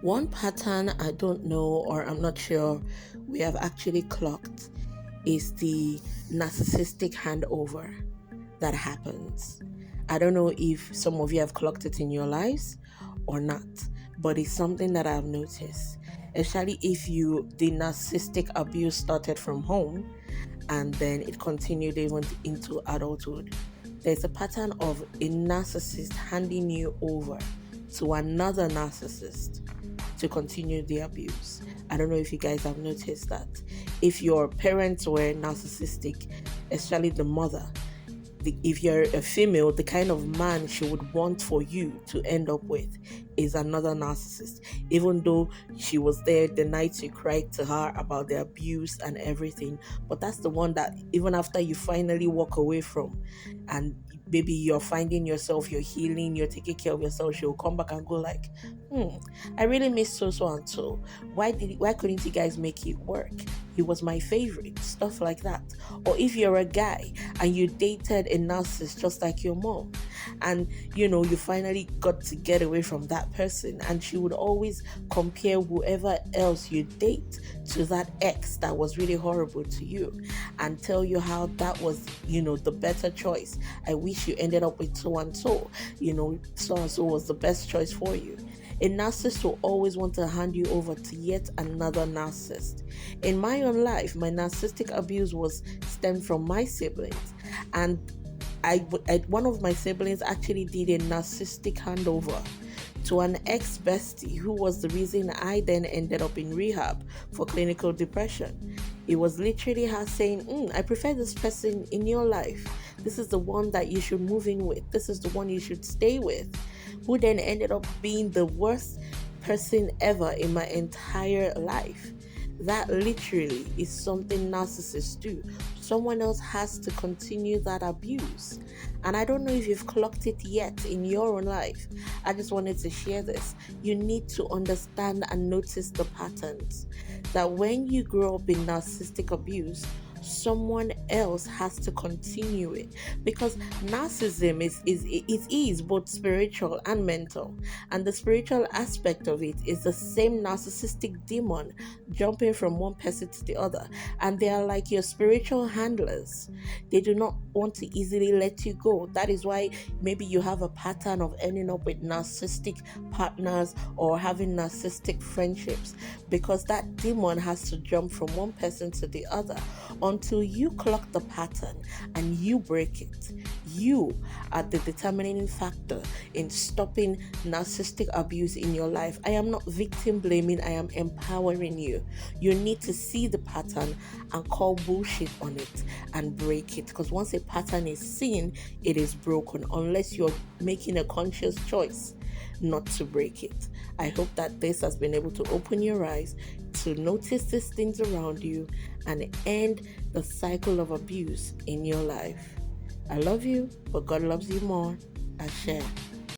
One pattern I don't know, or I'm not sure we have actually clocked, is the narcissistic handover that happens. I don't know if some of you have clocked it in your lives or not, but it's something that I've noticed, especially if the narcissistic abuse started from home and then it continued even into adulthood. There's a pattern of a narcissist handing you over to another narcissist to continue the abuse. I don't know if you guys have noticed that. If your parents were narcissistic, especially the mother, if you're a female, the kind of man she would want for you to end up with is another narcissist. Even though she was there the night you cried to her about the abuse and everything, but that's the one that even after you finally walk away from, and maybe you're finding yourself, you're healing, you're taking care of yourself, she'll come back and go like, I really miss so and so. Why couldn't you guys make it work? He was my favorite, stuff like that. Or if you're a guy and you dated a narcissist just like your mom, and you finally got to get away from that person, and she would always compare whoever else you date to that ex that was really horrible to you, and tell you how that was the better choice. I wish you ended up with so and so. So and so was the best choice for you. A narcissist will always want to hand you over to yet another narcissist. In my own life, my narcissistic abuse was stemmed from my siblings, and one of my siblings actually did a narcissistic handover to an ex-bestie who was the reason I then ended up in rehab for clinical depression. It was literally her saying, I prefer this person in your life. This is the one that you should move in with. This is the one you should stay with. Who then ended up being the worst person ever in my entire life. That literally is something narcissists do. Someone else has to continue that abuse. And I don't know if you've clocked it yet in your own life. I just wanted to share this. You need to understand and notice the patterns. That when you grow up in narcissistic abuse, someone else has to continue it, because narcissism is both spiritual and mental, and the spiritual aspect of it is the same narcissistic demon jumping from one person to the other, and they are like your spiritual handlers. They do not want to easily let you go. That is why maybe you have a pattern of ending up with narcissistic partners or having narcissistic friendships, because that demon has to jump from one person to the other. Until you clock the pattern and you break it, you are the determining factor in stopping narcissistic abuse in your life. I am not victim blaming, I am empowering you. You need to see the pattern and call bullshit on it and break it, because once a pattern is seen, it is broken, unless you're making a conscious choice not to break it. I hope that this has been able to open your eyes to notice these things around you and end the cycle of abuse in your life. I love you, but God loves you more. I share.